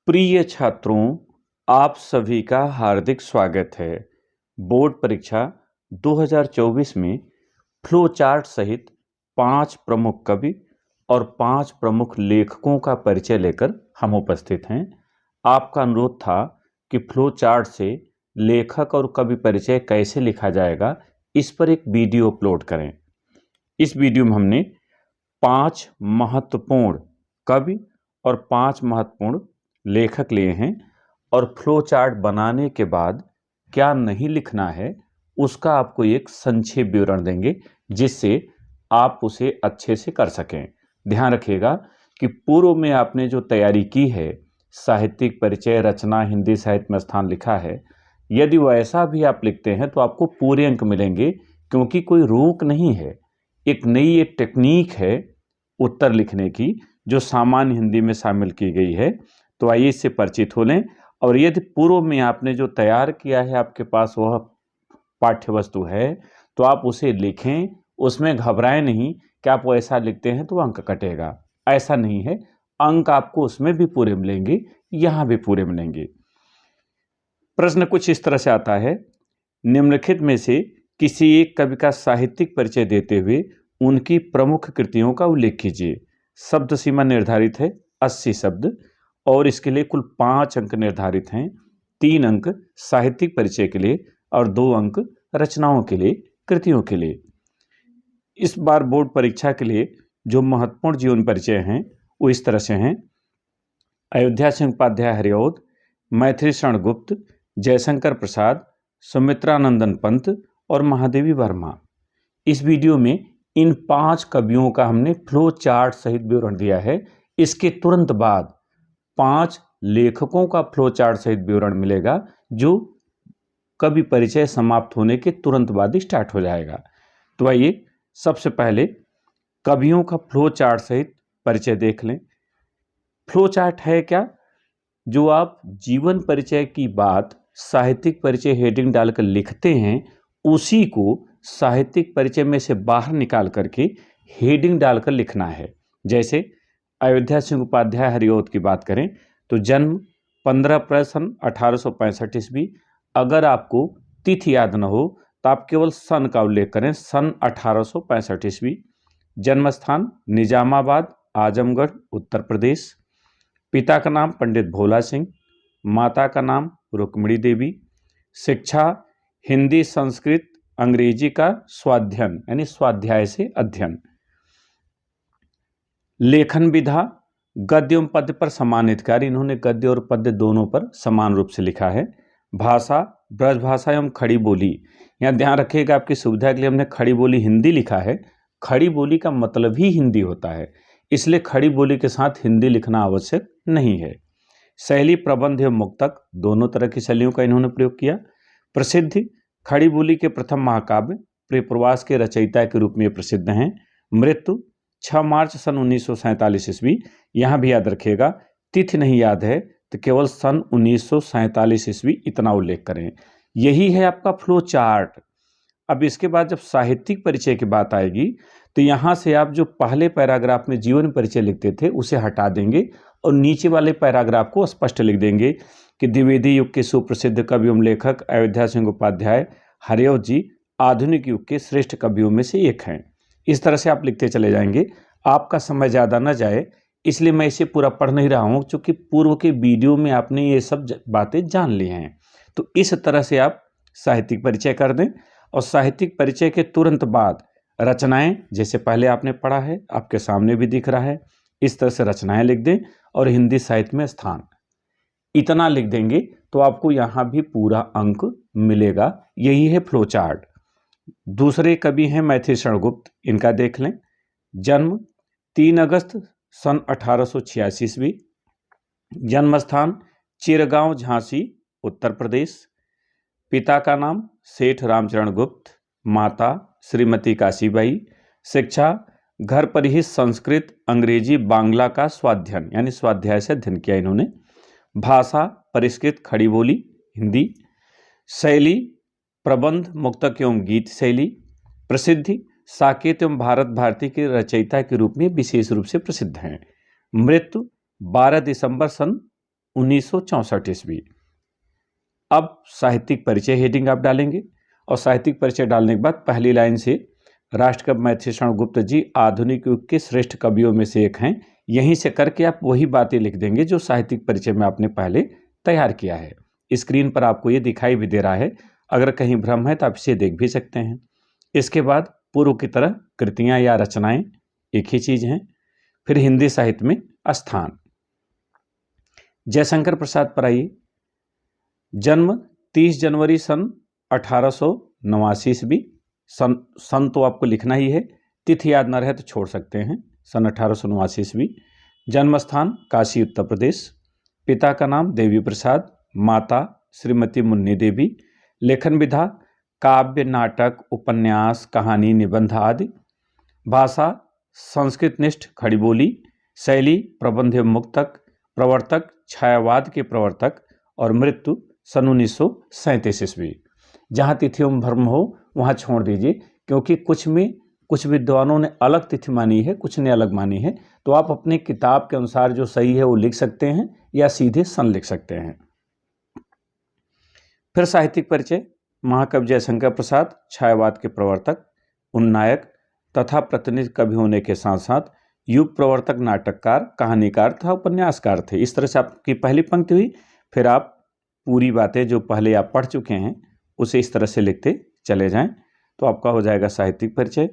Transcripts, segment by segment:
प्रिय छात्रों, आप सभी का हार्दिक स्वागत है। बोर्ड परीक्षा 2024 में फ्लो चार्ट सहित 5 प्रमुख कवि और 5 प्रमुख लेखकों का परिचय लेकर हम उपस्थित हैं। आपका अनुरोध था कि फ्लो चार्ट से लेखक और कवि परिचय कैसे लिखा जाएगा, इस पर एक वीडियो अपलोड करें। इस वीडियो में हमने 5 महत्वपूर्ण कवि और 5 महत्वपूर्ण लेखक लिए हैं और फ्लो चार्ट बनाने के बाद क्या नहीं लिखना है उसका आपको एक संक्षेप विवरण देंगे, जिससे आप उसे अच्छे से कर सकें। ध्यान रखिएगा कि पूर्व में आपने जो तैयारी की है, साहित्यिक परिचय, रचना, हिंदी साहित्य में स्थान लिखा है, यदि वैसा भी आप लिखते हैं तो आपको पूरे अंक मिलेंगे, क्योंकि कोई रोक नहीं है। एक नई ये टेक्निक है उत्तर लिखने की जो सामान्य हिंदी में शामिल की गई है। तो आइए इससे परिचित हो लें। और यदि पूर्व में आपने जो तैयार किया है, आपके पास वह पाठ्य वस्तु है, तो आप उसे लिखें। उसमें घबराएं नहीं कि आप वैसा लिखते हैं तो अंक कटेगा, ऐसा नहीं है। अंक आपको उसमें भी पूरे मिलेंगे, यहां भी पूरे मिलेंगे। प्रश्न कुछ इस तरह से आता है, निम्नलिखित में से किसी एक कवि का साहित्यिक परिचय देते हुए उनकी प्रमुख कृतियों का उल्लेख कीजिए। शब्द सीमा निर्धारित है 80 शब्द और इसके लिए कुल 5 अंक निर्धारित हैं। 3 अंक साहित्यिक परिचय के लिए और 2 अंक रचनाओं के लिए, कृतियों के लिए। इस बार बोर्ड परीक्षा के लिए जो महत्वपूर्ण जीवन परिचय हैं वो इस तरह से हैं: अयोध्या सिंह उपाध्याय हरिऔध, मैथिली शरण गुप्त, जयशंकर प्रसाद, सुमित्रानंदन पंत और महादेवी वर्मा। इस वीडियो में इन 5 कवियों का हमने फ्लो चार्ट सहित विवरण दिया है। इसके तुरंत बाद 5 लेखकों का फ्लो चार्ट सहित विवरण मिलेगा, जो कवि परिचय समाप्त होने के तुरंत बाद ही स्टार्ट हो जाएगा। तो आइए सबसे पहले कवियों का फ्लो चार्ट सहित परिचय देख लें। फ्लो चार्ट है क्या? जो आप जीवन परिचय की बात साहित्यिक परिचय हेडिंग डालकर लिखते हैं, उसी को साहित्यिक परिचय में से बाहर निकाल करके हेडिंग डालकर लिखना है। जैसे अयोध्या सिंह उपाध्याय हरिऔध की बात करें तो जन्म 15 अप्रैल सन 1865 ईस्वी। अगर आपको तिथि याद न हो तो आप केवल सन का उल्लेख करें, सन 1865 ईस्वी। जन्म स्थान निजामाबाद, आजमगढ़, उत्तर प्रदेश। पिता का नाम पंडित भोला सिंह, माता का नाम रुक्मिणी देवी। शिक्षा हिंदी, संस्कृत, अंग्रेजी का स्वाध्ययन यानी स्वाध्याय से अध्ययन। लेखन विधा गद्य एवं पद्य पर समान अधिकार, इन्होंने गद्य और पद्य दोनों पर समान रूप से लिखा है। भाषा ब्रज भाषा एवं खड़ी बोली। यहाँ ध्यान रखिएगा, आपकी सुविधा के लिए हमने खड़ी बोली हिंदी लिखा है। खड़ी बोली का मतलब ही हिंदी होता है, इसलिए खड़ी बोली के साथ हिंदी लिखना आवश्यक नहीं है। शैली प्रबंध एवं मुक्तक, दोनों तरह की शैलियों का इन्होंने प्रयोग किया। प्रसिद्धि खड़ी बोली के प्रथम महाकाव्य प्रियप्रवास के रचयिता के रूप में प्रसिद्ध हैं। मृत्यु 6 मार्च सन 1947 ईस्वी। यहाँ भी याद रखिएगा, तिथि नहीं याद है तो केवल सन 1947 ईस्वी इतना उल्लेख करें। यही है आपका फ्लो चार्ट। अब इसके बाद जब साहित्यिक परिचय की बात आएगी तो यहाँ से आप जो पहले पैराग्राफ में जीवन परिचय लिखते थे उसे हटा देंगे और नीचे वाले पैराग्राफ को स्पष्ट लिख देंगे कि द्विवेदी युग के सुप्रसिद्ध कवि एवं लेखक अयोध्या सिंह उपाध्याय हरिऔध जी आधुनिक युग के श्रेष्ठ कवियों में से एक हैं। इस तरह से आप लिखते चले जाएंगे। आपका समय ज़्यादा न जाए इसलिए मैं इसे पूरा पढ़ नहीं रहा हूँ, क्योंकि पूर्व के वीडियो में आपने ये सब बातें जान ली हैं। तो इस तरह से आप साहित्यिक परिचय कर दें और साहित्यिक परिचय के तुरंत बाद रचनाएं, जैसे पहले आपने पढ़ा है, आपके सामने भी दिख रहा है, इस तरह से रचनाएं लिख दें और हिंदी साहित्य में स्थान, इतना लिख देंगे तो आपको यहाँ भी पूरा अंक मिलेगा। यही है फ्लो चार्ट। दूसरे कवि हैं मैथिली शरण गुप्त, इनका देख लें। जन्म 3 अगस्त सन 1886 ईस्वी। जन्म स्थान चिरगांव, झांसी, उत्तर प्रदेश। पिता का नाम सेठ रामचरण गुप्त, माता श्रीमती काशीबाई। शिक्षा घर पर ही संस्कृत, अंग्रेजी, बांग्ला का स्वाध्ययन यानी स्वाध्याय से अध्ययन किया इन्होंने। भाषा परिष्कृत खड़ी बोली हिंदी। शैली प्रबंध, मुक्तक एवं गीत शैली। प्रसिद्धि साकेत एवं भारत भारती के रचयिता के रूप में विशेष रूप से प्रसिद्ध हैं। मृत्यु 12 दिसंबर सन 1964 ईस्वी। अब साहित्यिक परिचय हेडिंग आप डालेंगे और साहित्यिक परिचय डालने के बाद पहली लाइन से राष्ट्रकवि मैथिलीशरण गुप्त जी आधुनिक युग के श्रेष्ठ कवियों में से एक हैं, यहीं से करके आप वही बातें लिख देंगे जो साहित्यिक परिचय में आपने पहले तैयार किया है। स्क्रीन पर आपको ये दिखाई भी दे रहा है, अगर कहीं भ्रम है तो आप इसे देख भी सकते हैं। इसके बाद पूर्व की तरह कृतियां या रचनाएं एक ही चीज हैं। फिर हिंदी साहित्य में स्थान। जयशंकर प्रसाद पर आइए। जन्म 30 जनवरी सन 1889 ईस्वी। सन तो आपको लिखना ही है, तिथि याद न रहे तो छोड़ सकते हैं। सन 1889 ईस्वी। जन्म स्थान काशी उत्तर प्रदेश। पिता का नाम देवी प्रसाद, माता श्रीमती मुन्नी देवी। लेखन विधा काव्य, नाटक, उपन्यास, कहानी, निबंध आदि। भाषा संस्कृतनिष्ठ खड़ी बोली। शैली प्रबंध एवं मुक्तक। प्रवर्तक छायावाद के प्रवर्तक। और मृत्यु सन 1937 ईस्वी। जहाँ तिथियों में भ्रम हो वहाँ छोड़ दीजिए, क्योंकि कुछ विद्वानों ने अलग तिथि मानी है, कुछ ने अलग मानी है। तो आप अपने किताब के अनुसार जो सही है वो लिख सकते हैं या सीधे सन लिख सकते हैं। फिर साहित्यिक परिचय। महाकवि जयशंकर प्रसाद छायावाद के प्रवर्तक, उन्नायक तथा प्रतिनिधि कवि होने के साथ साथ युग प्रवर्तक, नाटककार, कहानीकार तथा उपन्यासकार थे। इस तरह से आपकी पहली पंक्ति हुई। फिर आप पूरी बातें जो पहले आप पढ़ चुके हैं उसे इस तरह से लिखते चले जाएं, तो आपका हो जाएगा साहित्यिक परिचय।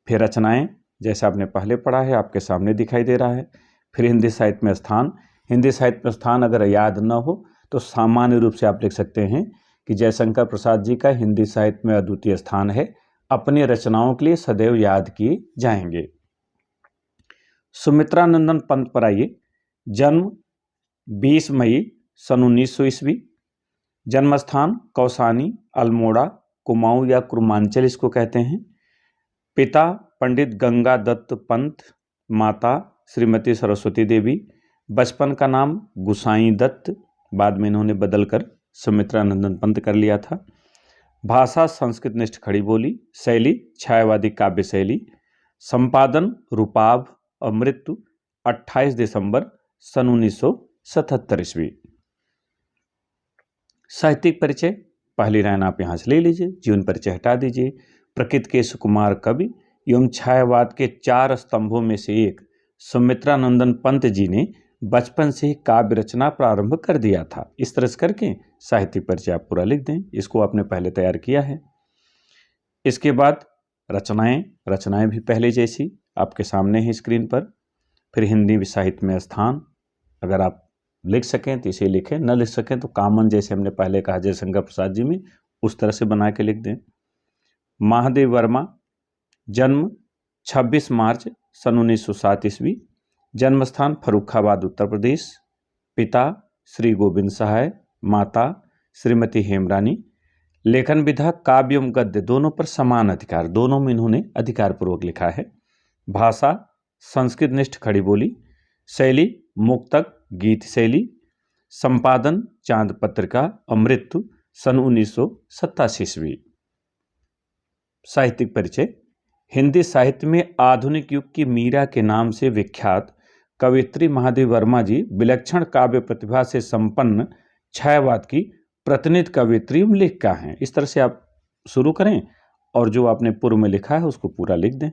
फिर रचनाएं, जैसे आपने पहले पढ़ा है आपके सामने दिखाई दे रहा है। फिर हिंदी साहित्य में स्थान। हिंदी साहित्य में स्थान अगर याद न हो तो सामान्य रूप से आप लिख सकते हैं कि जयशंकर प्रसाद जी का हिंदी साहित्य में अद्वितीय स्थान है, अपनी रचनाओं के लिए सदैव याद किए जाएंगे। सुमित्रा नंदन पंत पर आइए। जन्म 20 मई सन 1900 ईस्वी। जन्म स्थान कौसानी, अल्मोड़ा, कुमाऊं या कुर्मांचल इसको कहते हैं। पिता पंडित गंगा दत्त पंत, माता श्रीमती सरस्वती देवी। बचपन का नाम गुसाई दत्त, बाद में इन्होंने बदलकर सुमित्रा नंदन पंत कर लिया था। भाषा संस्कृतनिष्ठ खड़ी बोली। शैली छायावादी काव्य शैली। संपादन रूपाभ। और मृत्यु 28 दिसंबर सन 1977 ईस्वी। साहित्यिक परिचय। पहली लाइन आप यहाँ से ले लीजिए, जीवन परिचय हटा दीजिए। प्रकृत के सुकुमार कवि एवं छायावाद के 4 स्तंभों में से एक सुमित्रा नंदन पंत जी ने बचपन से ही काव्य रचना प्रारंभ कर दिया था। इस तरह से करके साहित्यिक परिचय आप पूरा लिख दें, इसको आपने पहले तैयार किया है। इसके बाद रचनाएं भी पहले जैसी आपके सामने है स्क्रीन पर। फिर हिंदी साहित्य में स्थान, अगर आप लिख सकें तो इसे लिखें, न लिख सकें तो कॉमन जैसे हमने पहले कहा जयशंकर प्रसाद जी में, उस तरह से बना के लिख दें। महादेव वर्मा, जन्म 26 मार्च सन 1907 ईस्वी। जन्म स्थान फर्रुखाबाद उत्तर प्रदेश। पिता श्री गोविंद सहाय, माता श्रीमती हेमरानी। लेखन विधा काव्य एवं गद्य दोनों पर समान अधिकार, दोनों में इन्होंने अधिकार पूर्वक लिखा है। भाषा संस्कृतनिष्ठ खड़ी बोली। शैली मुक्तक गीत शैली। संपादन चांद पत्रिका। और मृत्यु सन 1987 ईस्वी। साहित्यिक परिचय। हिंदी साहित्य में आधुनिक युग की मीरा के नाम से विख्यात कवयित्री महादेव वर्मा जी विलक्षण काव्य प्रतिभा से संपन्न छायावाद की प्रतिनिधि कवयित्री एवं लेखिका हैं। इस तरह से आप शुरू करें और जो आपने पूर्व में लिखा है उसको पूरा लिख दें।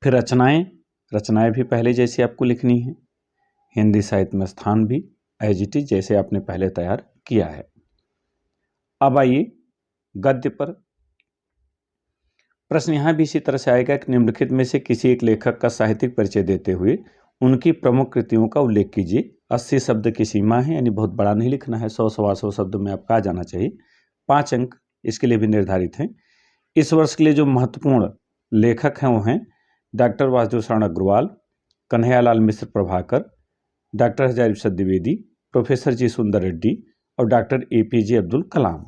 फिर रचनाएं भी पहले जैसी आपको लिखनी है। हिंदी साहित्य में स्थान भी एज इट इज जैसे आपने पहले तैयार किया है। अब आइए गद्य पर। प्रश्न यहां भी इसी तरह से आएगा कि निम्नलिखित में से किसी एक लेखक का साहित्यिक परिचय देते हुए उनकी प्रमुख कृतियों का उल्लेख कीजिए। 80 शब्द की सीमा है, यानी बहुत बड़ा नहीं लिखना है, 100-125 शब्दों में आपका आ जाना चाहिए। 5 अंक इसके लिए भी निर्धारित हैं। इस वर्ष के लिए जो महत्वपूर्ण लेखक हैं वो हैं डॉक्टर वासुदेव शरण अग्रवाल, कन्हैयालाल मिश्र प्रभाकर, डॉक्टर हजारी प्रसाद द्विवेदी, प्रोफेसर जी सुंदर रेड्डी और डॉक्टर APJ अब्दुल कलाम।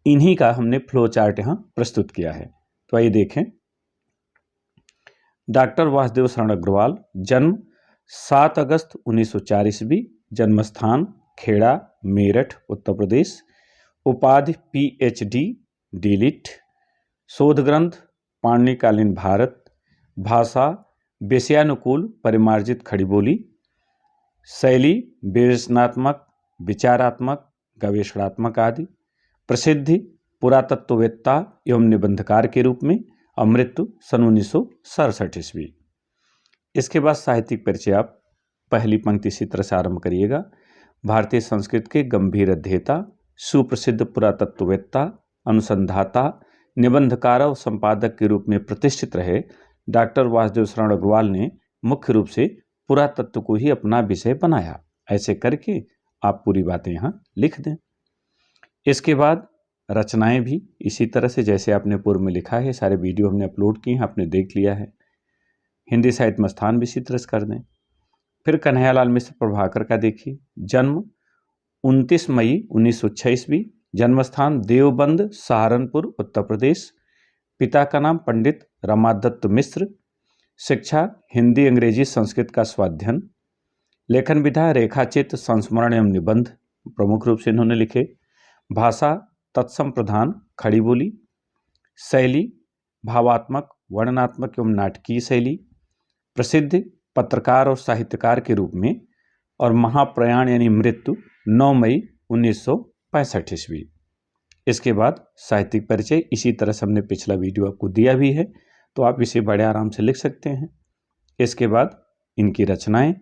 इन्हीं का हमने फ्लो चार्ट यहाँ प्रस्तुत किया है। तो आइए देखें। डॉक्टर वासुदेव शरण अग्रवाल, जन्म 7 अगस्त 1904 ईस्वी। जन्म स्थान खेड़ा, मेरठ, उत्तर प्रदेश। उपाधि PhD डीलिट। शोध ग्रंथ पाणिनिकालीन भारत। भाषा विषयानुकूल परिमार्जित खड़ी बोली। शैली विवेचनात्मक, विचारात्मक, गवेषणात्मक आदि। प्रसिद्धि पुरातत्ववेत्ता एवं निबंधकार के रूप में, और मृत्यु सन 1967 ईस्वी। इसके बाद साहित्यिक परिचय आप पहली पंक्ति इसी तरह से आरंभ करिएगा। भारतीय संस्कृत के गंभीर अध्येता, सुप्रसिद्ध पुरातत्ववेत्ता, अनुसंधाता, निबंधकार और संपादक के रूप में प्रतिष्ठित रहे डॉक्टर वासुदेव शरण अग्रवाल ने मुख्य रूप से पुरातत्व को ही अपना विषय बनाया। ऐसे करके आप पूरी बातें यहाँ लिख दें। इसके बाद रचनाएं भी इसी तरह से जैसे आपने पूर्व में लिखा है, सारे वीडियो हमने अपलोड किए हैं, आपने देख लिया है। हिंदी साहित्य में स्थान भी इसी तरह से कर दें। फिर कन्हैयालाल मिश्र प्रभाकर का देखिए, जन्म 29 मई 1906 ईस्वी, जन्मस्थान देवबंद सहारनपुर उत्तर प्रदेश, पिता का नाम पंडित रमादत्त मिश्र, शिक्षा हिंदी अंग्रेजी संस्कृत का स्वाध्ययन, लेखन विधा रेखाचित्र संस्मरण एवं निबंध प्रमुख रूप से इन्होंने लिखे, भाषा तत्सम प्रधान खड़ी बोली, शैली भावात्मक वर्णनात्मक एवं नाटकीय शैली, प्रसिद्ध पत्रकार और साहित्यकार के रूप में, और महाप्रयाण यानी मृत्यु 9 मई 1965 ईस्वी। इसके बाद साहित्यिक परिचय इसी तरह से हमने पिछला वीडियो आपको दिया भी है, तो आप इसे बड़े आराम से लिख सकते हैं। इसके बाद इनकी रचनाएं,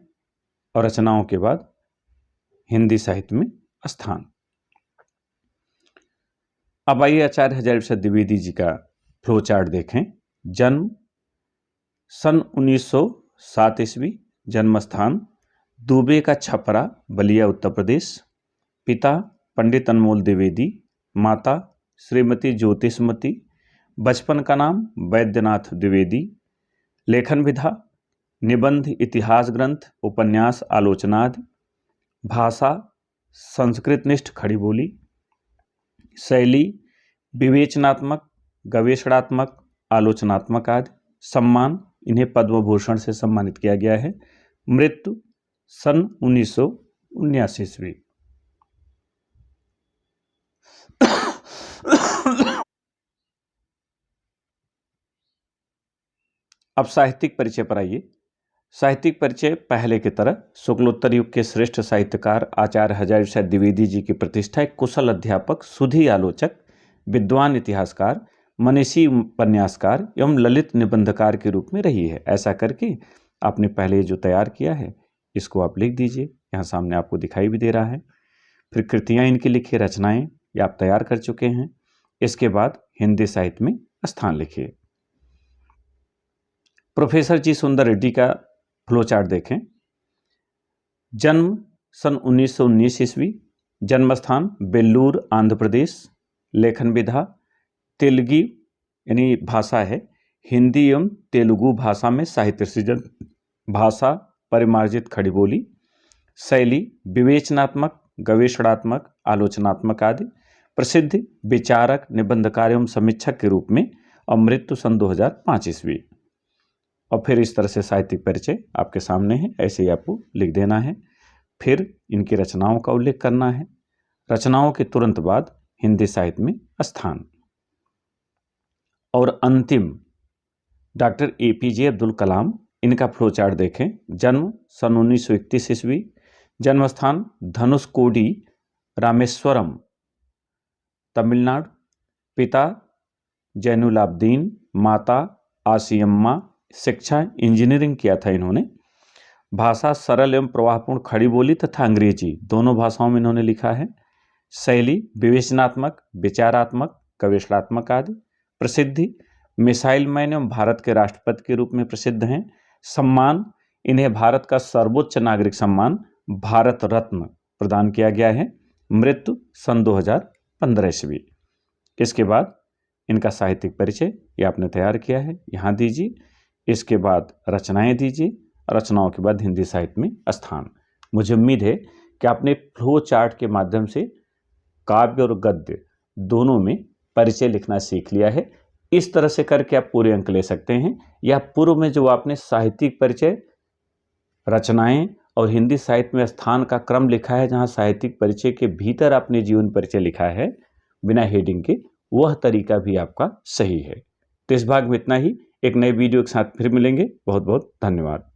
और रचनाओं के बाद हिंदी साहित्य में स्थान। अब आइए आचार्य हजारी प्रसाद द्विवेदी जी का फ्लो चार्ट देखें। जन्म सन 1907 ईस्वी, जन्मस्थान दुबे का छपरा बलिया उत्तर प्रदेश, पिता पंडित अनमोल द्विवेदी, माता श्रीमती ज्योतिषमती, बचपन का नाम वैद्यनाथ द्विवेदी, लेखन विधा निबंध इतिहास ग्रंथ उपन्यास आलोचना आदि, भाषा संस्कृतनिष्ठ खड़ी बोली, शैली विवेचनात्मक गवेषणात्मक आलोचनात्मक आदि, सम्मान इन्हें पद्म भूषण से सम्मानित किया गया है, मृत्यु सन 1979 ईस्वी। अब साहित्यिक परिचय पर आइए। साहित्यिक परिचय पहले की तरह शुक्लोत्तर युग के श्रेष्ठ साहित्यकार आचार्य हजारी प्रसाद द्विवेदी जी की प्रतिष्ठा एक कुशल अध्यापक, सुधी आलोचक, विद्वान इतिहासकार, मनीषी उपन्यासकार एवं ललित निबंधकार के रूप में रही है। ऐसा करके आपने पहले जो तैयार किया है इसको आप लिख दीजिए, यहाँ सामने आपको दिखाई भी दे रहा है। फिर कृतियाँ इनकी लिखिए, रचनाएं ये आप तैयार कर चुके हैं। इसके बाद हिंदी साहित्य में स्थान लिखिए। प्रोफेसर जी सुंदर रेड्डी का फ्लो चार्ट देखें। जन्म सन 1919 ईस्वी, जन्मस्थान बेल्लूर आंध्र प्रदेश, लेखन विधा तेलुगी यानी भाषा है हिंदी एवं तेलुगु भाषा में साहित्य सृजन, भाषा परिमार्जित खड़ी बोली, शैली विवेचनात्मक गवेषणात्मक आलोचनात्मक आदि, प्रसिद्ध विचारक निबंधकार एवं समीक्षक के रूप में, और मृत्यु सन 2005 ईस्वी। और फिर इस तरह से साहित्यिक परिचय आपके सामने है, ऐसे ही आपको लिख देना है। फिर इनकी रचनाओं का उल्लेख करना है। रचनाओं के तुरंत बाद हिंदी साहित्य में स्थान। और अंतिम डॉक्टर APJ अब्दुल कलाम, इनका फ्लो चार्ट देखें। जन्म सन 1931 ईस्वी, जन्मस्थान धनुषकोडी रामेश्वरम तमिलनाडु, पिता जैनुलाब्दीन, माता आसियम्मा, शिक्षा इंजीनियरिंग किया था इन्होंने, भाषा सरल एवं प्रवाहपूर्ण खड़ी बोली तथा अंग्रेजी दोनों भाषाओं में इन्होंने लिखा है, शैली विवेचनात्मक विचारात्मक गवेषणात्मक आदि, प्रसिद्धि मिसाइल मैन एवं भारत के राष्ट्रपति के रूप में प्रसिद्ध हैं, सम्मान इन्हें भारत का सर्वोच्च नागरिक सम्मान भारत रत्न प्रदान किया गया है, मृत्यु सन 2015 ईस्वी। इसके बाद इनका साहित्यिक परिचय ये आपने तैयार किया है, यहाँ दीजिए। इसके बाद रचनाएं दीजिए, रचनाओं के बाद हिंदी साहित्य में स्थान। मुझे उम्मीद है कि आपने फ्लो चार्ट के माध्यम से काव्य और गद्य दोनों में परिचय लिखना सीख लिया है। इस तरह से करके आप पूरे अंक ले सकते हैं, या पूर्व में जो आपने साहित्यिक परिचय, रचनाएं और हिंदी साहित्य में स्थान का क्रम लिखा है, जहां साहित्यिक परिचय के भीतर आपने जीवन परिचय लिखा है बिना हेडिंग के, वह तरीका भी आपका सही है। तो इस भाग में इतना ही। एक नए वीडियो के साथ फिर मिलेंगे। बहुत बहुत धन्यवाद।